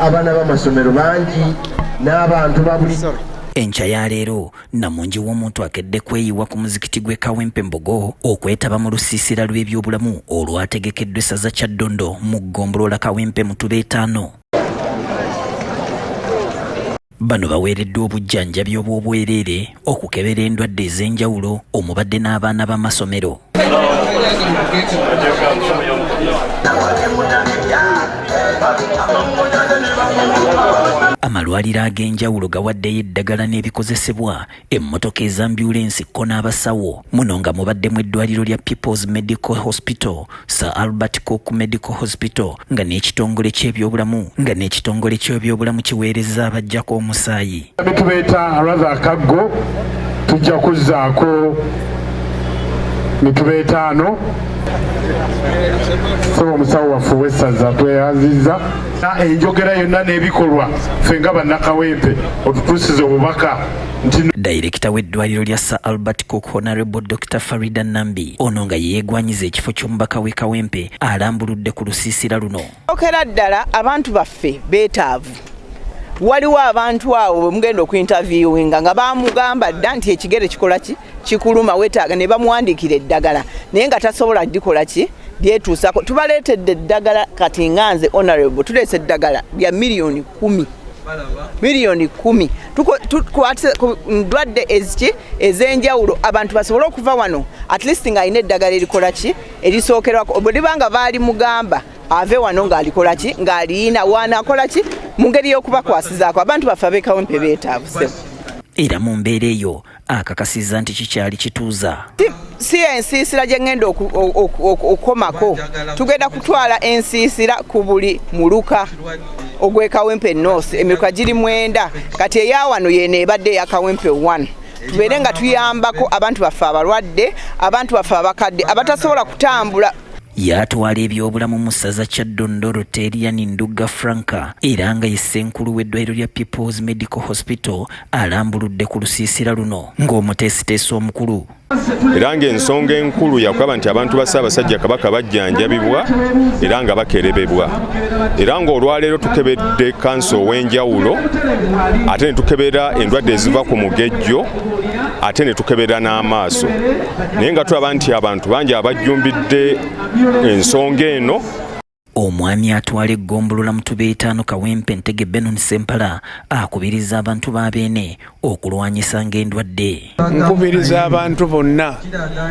abaana b'amasomero bangi n'abantu babuli enkya ya leero Namungi w'omuntu akedde kweyiwa ku muzikiti gw'e Kawempe Mbogo okwetaba mu lusiisira lw'ebyobulamu olwategekeddwa essaza Kyaddondo mu ggombolola Kawempe mu Tubeetaano. Bano baweereddwa obujjanjabi obw'obwereere okukebera endwadde ez'enjawulo omubadde n'abaana b'amasomero. Amalwaliro ag'enjawulo gawaddeyo eddagala n'ebikozesebwa emmotoka ez'ambyulensi ko n'abasawo muno nga mubaddemu eddwaliro lya People's Medical Hospital, Sir Albert Cook Medical Hospital nga n'ekitongole ky'ebyobulamu kiweereza abajjako omusaayi. Tubeeta aradha akaggo tujja kuzzaako mitubeetaano so omusawo waffe w'essaza tweyanziza enjogera yonna n'ebikolwa ffe nga bannakawempe otutuusiza obubaka nti. Dayirekita w'eddwaliro lya Sir Albert Cook Honorable Dr. Farida Nambi ono nga yeegwanyiza ekifo ky'omubaka w'e Kawempe alambuludde ku lusiisira luno. Okera ddala abantu baffe beetaavu. Waliwo abantu awo bwe mugenda okuinterviewinga nga bamugamba dda nti ekigere kikola ki kikuluma wetaaga ne bamuwandiikira eddagala naye nga tasobola dikola ki lyetuusako. Tubaleetedde eddagala kati nganze honorable tuleese eddagala lya miliyoni 10. Miliyoni 10 tukwatise ku ndwadde ez'enjawulo abantu basobole okuva wano at least nga alina eddagala erikola ki erisookerwako bwe libanga baali mugamba ave wano ng'alikola ki ng'alina waanaakola ki mu ngeri y'okubakwasizaako abantu baffe ab'e Kawempe beetaavu. Era mu mbeera eyo akakasizza nti kikyali kituuza. Si ensiisira gye ngenda okukomako tugenda kutwala ensiisira ku buli muluka ogw'e Kawempe North. Emiruka giri 9 kati eyawano yeeno ebadde eya Kawempe 1. Tubeere nga tuyambako abantu baffe abalwadde, abantu baffe abakadde abatasobola kutambula. Yatwala ebyobulamu mu ssaza Kyaddondo Rotarian Nduga Franka era nga ye ssenkulu w'eddwaliro lya People's Medical Hospital alambuludde ku lusiisira luno ng'omuteesiteesi omukulu. Era ng'ensonga enkulu yakulaba nti abantu ba Ssaabasajja Kabaka bajjanjabibwa era nga bakerebebwa. Era ng'olwaleero tukebedde kanso ow'enjawulo ate ne tukebera endwadde eziva ku mugejjo ate ne tukebera n'amaaso. Naye nga tulaba nti abantu bangi abajjumbidde ensonga eno. Omwami atwala eggombolola mu Tubeetaano Kawempe Ntege Benon Sempala akubiriza abantu ba Beene okulwanyisanga endwadde. Nkubiriza abantu bonna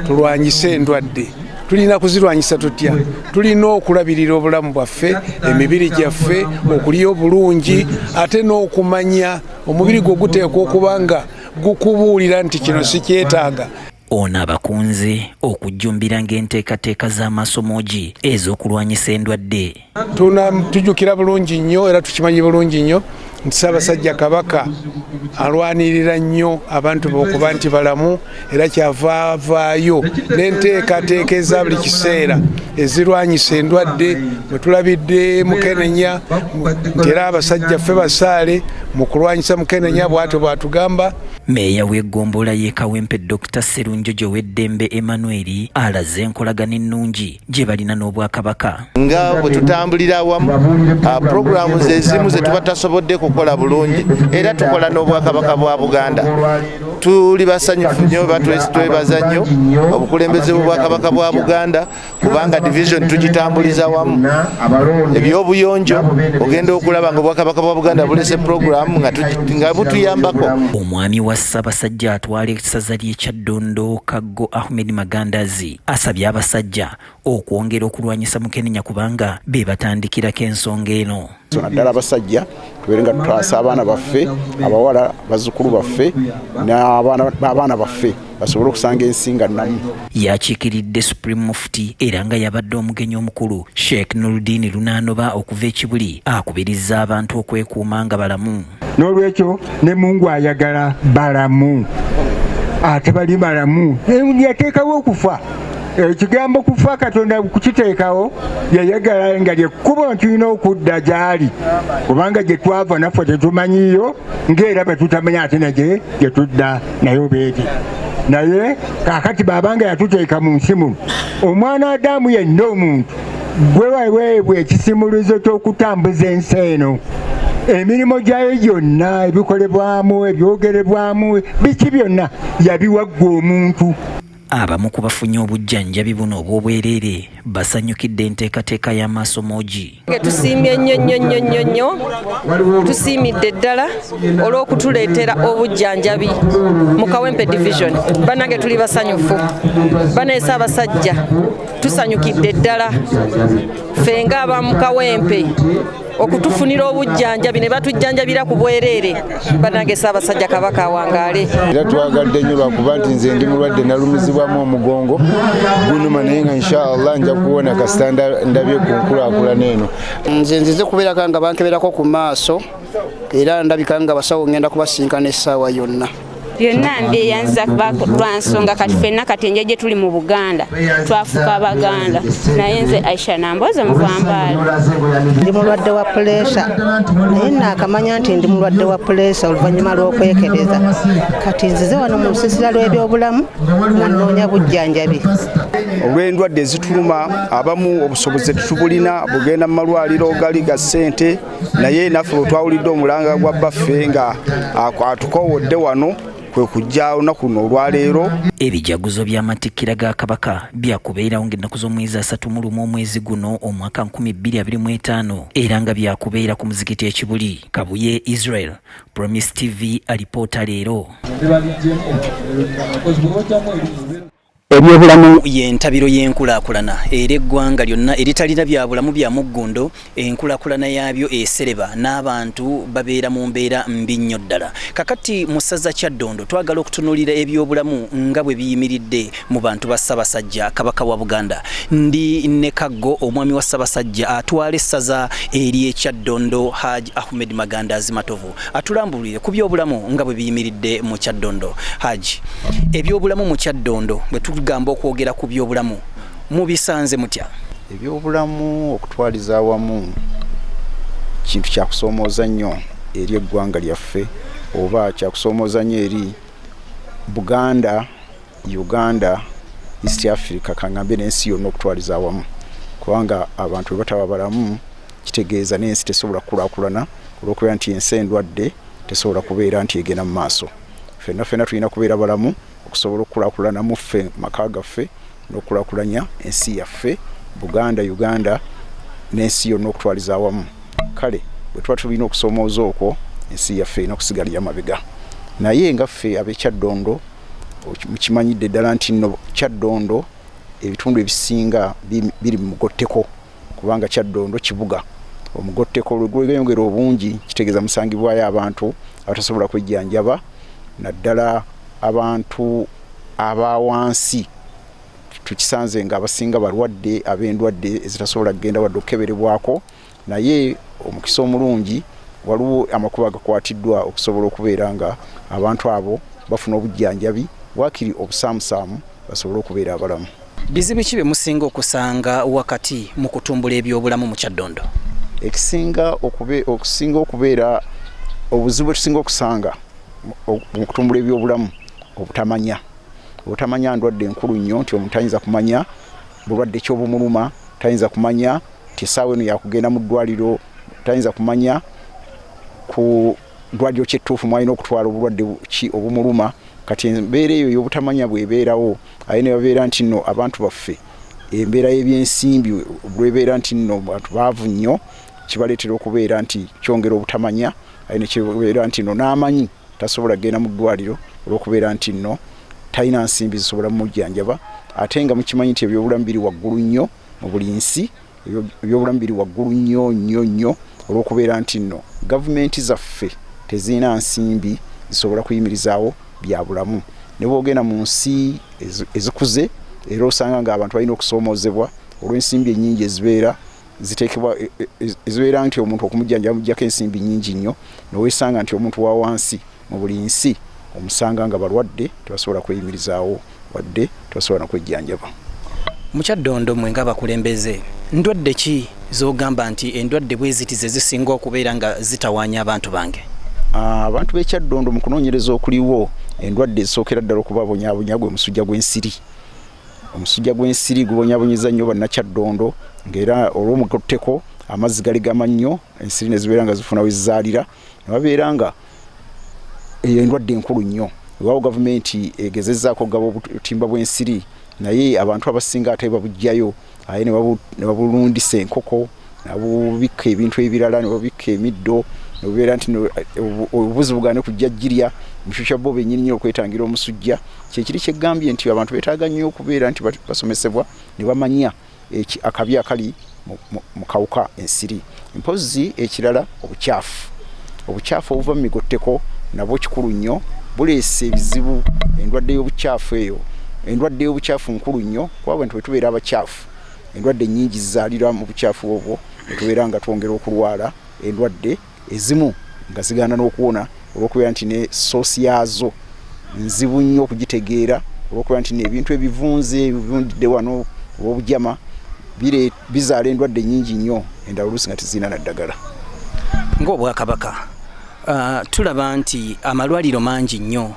tulwanyise endwadde. Tulina kuzirwanyisa tutya? Tulina okulabirira obulamu bwaffe, emibiri gyaffe, okulya obulungi ate n'okumanya omubiri gwo guteekwa okuba nga gukubuulira nti kino sikyetaaga. Ono abakunze okujjumbira ng'enteekateeka z'amasomogi ez'okulwanyisa endwadde. Tujjukira bulungi nnyo era tukimanyi bulungi nnyo nti Ssaabasajja Kabaka alwanirira nnyo abantu be okuba nti balamu era kyavaavaayo n'enteekateeka eza buli kiseera ezirwanyisa endwadde. Bwe tulabidde Mukenenya nti era abasajja ffe basaale mu kulwanyisa Mukenenya bw'atyo bw'atugamba. Meeya w'eggombolola y'e Kawempe Dr. Sserunjojo w'eddembe Emmanuel alaze enkolagana ennungi gye balina n'Obwakabaka. Nga bwe tutambulira awamu puroguramu ezimu ze tuba tasobodde kukola bulungi era tukola n'Obwakabaka bwa Buganda. Tuli basanyufu nnyo twebaza nnyo obukulembeze bw'Obwakabaka bwa Buganda kubanga division tugitambuliza wamu. Ebyobuyonjo ogenda okulaba nga Obwakabaka bwa Buganda bulese puroguramu nga butuyambako. Omwami wa Ssaabasajja atwala essaza ly'e Kyaddondo Kaggo Ahmed Magandazi asabye abasajja okwongera okulwanyisa Mukenenya kubanga be batandikirako ensonga eno. Naddala abasajja tubeere nga tutaasa abaana baffe abawala bazzukulu baffe n'abaana baffe basobole okusanga ensinga namu. Yakiikiridde Supreme Mufti era nga yabadde omugenyi omukulu Sheikh Nuruddin Lunanoba okuva ekibuli akubiriza abantu okwekuuma nga balamu. N'olwekyo ne Mungu ayagala balamu ate bali balamu yateekawo okufa. Ekigambo kufa Katonda kukiteekawo yayagala nga lyekkubo nti tulina okudda gy'ali kubanga gye twava naffe tetumanyiyo ng'era bwe tutamanya ate nagye gye tudda nayo beeti. Naye kaakati baabanga yatuteeka mu nsi muno omwana Adamu yenna omuntu gwe waweebwa ekisimuluzo ky'okutambuza ensi eno emirimu gyayo gyonna ebikolebwamu ebyogerebwamu biki byonna yabiwa ggwe omuntu. Abamu ku bafunye obujjanjabi buno obw'obwereere basanyukidde enteekateeka y'amasomogi. Tusiimye nnyo tusiimidde ddala olw'okutuleetera obujjanjabi mu Kawempe division. Bannange tuli basanyufu, baneesa abasajja tusanyukidde ddala ffe ng'abamu Kawempe okutufunira obujjanjabi ne batujjanjabira ku bwereere. Bannange Ssaabasajja Kabaka awangaale. Era twagadde nnyo lwakuba nti nze ndi mulwadde nalumizibwamu omugongo gunuma, naye nga inshallah nja kuwona kasita ndabye ku nkulaakulana eno. Nze nzize kubeerako nga bankeberako ku maaso era ndabika nga basawo ngenda kubasinkana essaawa yonna. Byonna mbyeyanza lwa nsonga kati ffenna kati enje gye tuli mu Buganda twafuka Abaganda, naye nze Aisha Namboze Muvambaala. Ndi mulwadde wa puleesa naye naakamanya nti ndi mulwadde wa puleesa oluvannyuma lw'okwekebeza. Kati nzize wano mu lusiisira lw'ebyobulamu nga nnoonya bujjanjabi. Olw'endwadde ezituluma abamu obusobozi tetubulina bugenda mu malwaliro gali ga ssente, naye naffe bwe twawulidde omulanga gwa baffe nga atukowodde wano kwe kujja olunaku luno olwaleero. Ebijaguzo by'amatikkira ga Kabaka byakubeerawo ng'ennaku z'omwezi 31 omwezi guno omwaka 2025 era nga byakubeera ku muzikiti ekibuli Kabuye Israel. Promise TV alipoota leero. Ebyobulamu y'entabiro y'enkulaakulana era eggwanga lyonna eritalina bya bulamu bya muggundo, enkulaakulana yaabyo esereba n'abantu babeera mu mbeera mbi nnyo ddala. Kakati mu ssaza Kyaddondo twagala okutunuulira ebyobulamu nga bwe biyimiridde mu bantu ba Ssaabasajja Kabaka wa Buganda. Ndi ne Kaggo omwami wa Ssaabasajja atwala essaza eri Kyaddondo Haji Ahmed Magandazi Matovu atulambulire ku byobulamu nga bwe biyimiridde mu Kyaddondo. Haji, ebyobulamu mu Kyaddondo bwe tugamba okwogera ku byobulamu mubisanze mutya? Ebyobulamu okutwaliza awamu kintu kyakusoomooza nnyo eri eggwanga lyaffe, oba kyakusoomooza nnyo eri Buganda, Uganda, East Africa, kangambe n'ensi yonna okutwaliza awamu, kubanga abantu bwe bataba balamu kitegeeza n'ensi tesobola kukulaakulana olw'okubeera nti ensi endwadde tesobola kubeera nti egenda mu maaso. Ffenna tulina kubeera balamu okusobola okukulaakulana mu ffe maka gaffe n'okulaakulanya ensi yaffe Buganda, Uganda n'ensi yonna okutwaliza awamu. Kale bwe tuba tulina okusoomooza okwo ensi yaffe erina okusigala ya mabega. Naye nga ffe ab'Ekyaddondo mukimanyidde ddala nti nno Kyaddondo ebitundu ebisinga biri mu mugotteko, kubanga Kyaddondo kibuga. Omugotteko gweyongera obungi kitegeeza musangibwayo abantu abatasobola kwejjanjaba, naddala abantu abawansi tukisanze nga abasinga balwadde ab'endwadde ezitasobola kugenda wadde okukeberebwako, naye omukisa omulungi waliwo amakuba agakwatiddwa okusobola okubeera nga abantu abo bafuna obujjanjabi wakiri obusaamusaamu basobole okubeera abalamu. Bizibu ki bye musinga okusanga wakati mu kutumbula ebyobulamu mu Kyaddondo? Okusinga okubeera obuzibu tusinga okusanga mu kutumbula ebyobulamu obutamanya ndwadde enkulu nnyo nti omuntu tayinza kumanya bulwadde ky'obumuluma, tayinza kumanya nti essaawa eno yakugenda mu ddwaliro, tayinza kumanya ku ddwaliro kyettuufu mwalina okutwala obulwadde ki obumuluma. Kati embeera eyo y'obutamanya bw'ebeerawo aye ne babeera nti nno abantu baffe embeera y'ebyensimbi bw'ebeera nti nno bantu baavu nnyo kibaleetera okubeera nti kyongera obutamanya, aye ne kibeera nti nno n'amanyi tasobola kugenda mu ddwaliro olw'okubeera nti nno talina nsimbi zisobola mujjanjaba. Ate nga mukimanyi nti ebyobulamu biri waggulu nnyo mu buli nsi, ebyobulamu biri waggulu nnyo olw'okubeera nti nno gavumenti zaffe tezirina nsimbi zisobola kuyimirizaawo bya bulamu. Ne bwogenda mu nsi ezikuze era osanga ng'abantu balina okusoomoozebwa olw'ensimbi ennyingi ezibeera ziteekebwa ezibeera nti omuntu okumujjanjaba mujjako ensimbi nnyingi nnyo, noweesanga nti omuntu wa wansi mu buli nsi omusanga nga balwadde tebasobola kweyimirizaawo wadde tebasobola na kwejjanjaba. Mu Kyaddondo mwe ng'abakulembeze ndwadde ki z'ogamba nti endwadde bwe ziti ze zisinga okubeera nga zitawaanya abantu bange? Abantu b'e Kyaddondo mu kunoonyereza okuliwo endwadde ezisookera ddala okubabonyaabonya gwe musujja gw'ensiri. Omusujja gw'ensiri gubonyaabonyeza nnyo Bannakyaddondo ngera olw'omugotteko amazzi gali gamannyo ensiri ne zibeera nga zifuna we zizaalira ne babeera nga eyo endwadde enkulu nnyo ewawo gavumenti egezezzaako okugaba obutimba bw'ensiri naye abantu abasinga ate babugjayo aye ne babulundisa enkoko nabubikka ebintu ebirala ne babikka emiddo ne bubeera nti obubuzi bugaane kujja jirya mushusha bo bennyini nnyo okwetangira omusujja kyekiri kyeggambye nti abantu beetaaga nnyo okubeera nti basomesebwa ne bamanya akabi akali mu kawuka ensiri. Mpozi ekirala obukyafu obuva mu migotteko nabwo kikulu nnyo buleese ebizibu. Endwadde y'obukyafu eyo endwadde y'obukyafu nkulu nnyo kuba abantu bwe tubeera abakyafu endwadde nnyingi zizaalira mu bukyafu obwo ne tubeera nga twongera okulwala endwadde ezimu nga zigaana n'okuwona olw'okubeera nti ne soosi yaazo nzibu nnyo okugitegeera olw'okubeera nti n'ebintu ebivunze ebivundidde wano obujama bizaala endwadde nnyingi nnyo endala oluusi nga tezirina na ddagala. Ng'Obwakabaka tulaba nti amalwaliro mangi nnyo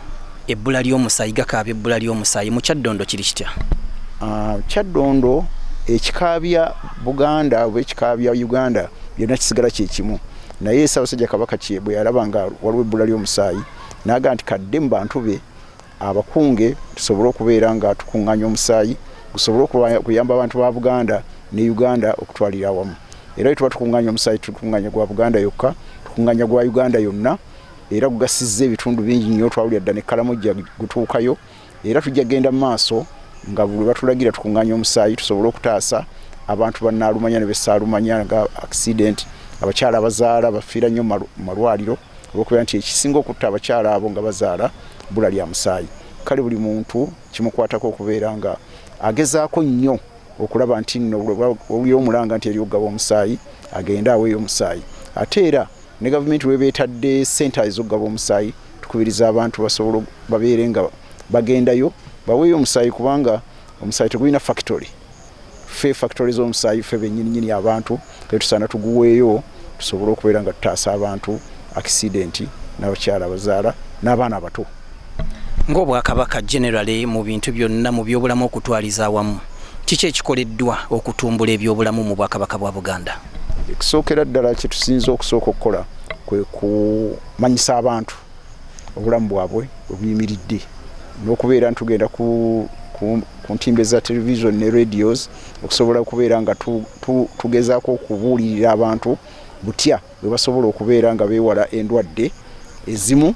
ebbula ly'omusaayi gakaaba ebbula ly'omusaayi mu Kyaddondo kiri kitya? Kyaddondo ekikaabya Buganda oba ekikaabya Uganda byonna kisigala kye kimu naye Ssaabasajja Kabaka bwe yalaba nga waliwo ebbula ly'omusaayi n'aga nti kadde mu bantu be abakunge tusobole okubeera nga tukuŋŋaanya omusaayi gusobole okuyamba abantu ba Buganda ne Uganda okutwalira awamu. Era tuba tukuŋŋaanya omusaayi tukuŋŋaanya gwa Buganda yokka tukuŋŋaanya gwa Uganda yonna era gugasizza ebitundu bingi nnyo twawulira dda ne Karamoja gutuukayo era tujja genda mu maaso nga buli batulagira tukuŋŋaanya omusaayi tusobole okutaasa abantu bannaalumanya ne bessaalumanya nga accident abakyala abazaala bafiira nnyo mu malwaliro olw'okubeera nti ekisinga okutta abakyala abo nga bazaala bbula lya musaayi. Kale buli muntu kimukwatako okubeera nga agezaako nnyo okulaba nti nno oli omulanga nti eri okugaba omusaayi agenda aweeyo omusaayi. Ate era ne gavumenti webeetadde senta ez'okugaba omusaayi tukubiriza abantu basobole babeere nga bagendayo baweeyo omusaayi kubanga omusaayi tegulina factory. Ffe factory z'omusaayi ffe bennyini abantu tusaana tuguweeyo tusobole okubeera nga tutaasa abantu accident n'abakyala abazaala n'abaana abato. Ng'Obwakabaka generally mu bintu byonna mu byobulamu okutwaliza awamu kiki ekikoleddwa okutumbula ebyobulamu mu Bwakabaka bwa Buganda? Ekisookera ddala kye tusinza okusooka okukola kwe kumanyisa abantu obulamu bwabwe obuyimiridde n'okubeera ntugenda ku ntimbe za television ne radios okusobola okubeera nga tugezaako okubuulirira abantu butya bwe basobola okubeera nga beewala endwadde ezimu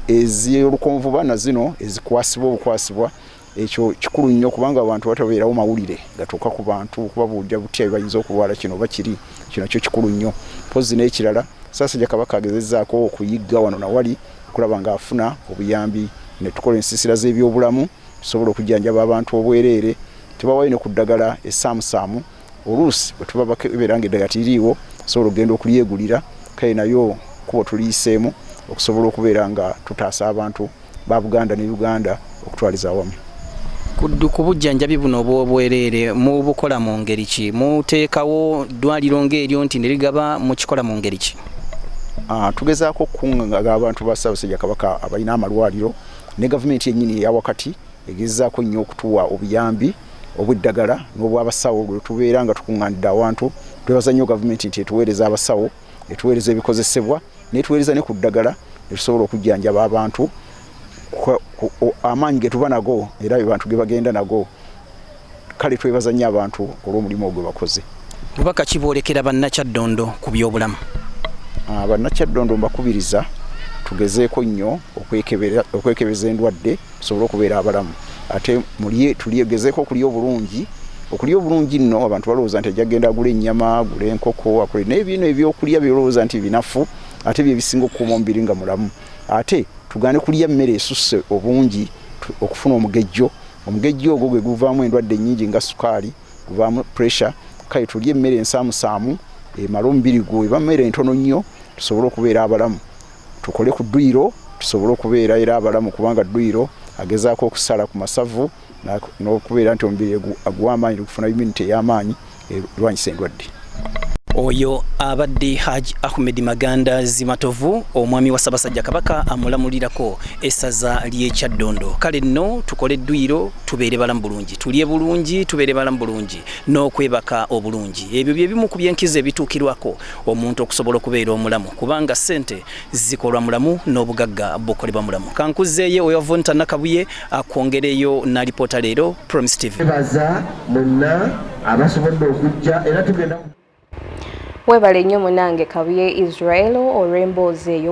ez'olukonvuba na zino ezikwasibwa obukwasibwa. Ekyo kikulu nnyo kubanga abantu batabeerawo mawulire gatuuka ku bantu kubabuulira butya bayinza okulwala kino oba kiri kino kyo kikulu nnyo. Mpozi n'ekirala Ssaabasajja Kabaka agezezzaako okuyigga wano nawali okulaba ng'afuna obuyambi ne tukola ensiisira z'ebyobulamu tusobola okujjanjaba abantu obwereere tebawayo ne ku ddagala essaamusaamu oluusi bwe tuba babeera nga eddagala tiriiwo tusobola okugenda okulyegulira kale nayo kuba tuliyiseemu okusobola okubeera nga tutaasa abantu ba Buganda ne Uganda okutwaliza awamu. Ku bujjanjabi buno obw'obwereere mubukola mu ngeri ki? Muteekawo ddwaliro ng'eryo nti ne ligaba mukikola mu ngeri ki? Tugezaako okukungaga abantu ba Ssaabasajja Kabaka abalina amalwaliro ne gavumenti yennyini eya wakati egezaako nnyo okutuwa obuyambi obw'eddagala n'obw'abasawo bwe tubeera nga tukuŋŋaanidde abantu. Twebaza nnyo gavumenti nti etuweereza abasawo etuweereza ebikozesebwa n'etuweereza ne ku ddagala ne tusobola okujjanjaba abantu amaanyi ge tuba nago era abantu ge bagenda nago. Kale twebaza nnyo abantu olw'omulimu ogwe bakoze. Bubaka ki bwolekera bannakyaddondo ku byobulamu? Bannakyaddondo mbakubiriza tugezeeko nnyo okwekebeza endwadde tusobole okubeera abalamu. Ate tugezeeko okulya obulungi nno abantu balowooza nti ajja genda agula ennyama agula enkoko akole naye bino ebyokulya byolowooza nti binafu ate bye bisinga okukuuma omubiri nga mulamu. Ate tugaane kulya mmere esusse obungi okufuna omugejjo ogwo gwe guvaamu endwadde nnyingi nga sukaali guvaamu pressure. Kale tulye emmere ensaamusaamu emala omubiri gwo eba mmere entono nnyo tusobole okubeera abalamu. Tukole ku dduyiro tusobole okubeera era abalamu kubanga dduyiro agezaako okusala ku masavu n'okubeera nti omubiri agw'amaanyi okufuna immunity ey'amaanyi erwanyisa endwadde. oyo abadde Haji Ahmed Maganda Zimatovu omwami wa Ssaabasajja Kabaka amulamulirako essaza ly'e Kyaddondo. Kale nno tukole edduyiro tubeere balamu bulungi, tulye bulungi tubeere balamu bulungi n'okwebaka obulungi. Ebyo bye bimu ku byenkizo ebituukirwako omuntu okusobola okubeera omulamu, kubanga ssente zikolwa mulamu n'obugagga bukolebwa mulamu. Kankuzeeyo oyo Vonta Nakabuye akwongereyo na lipoota leero Promise TV. Baza monna abasobodde okujja era tugenda webale nnyo munange Kabuye Israel olw'emboozi eyo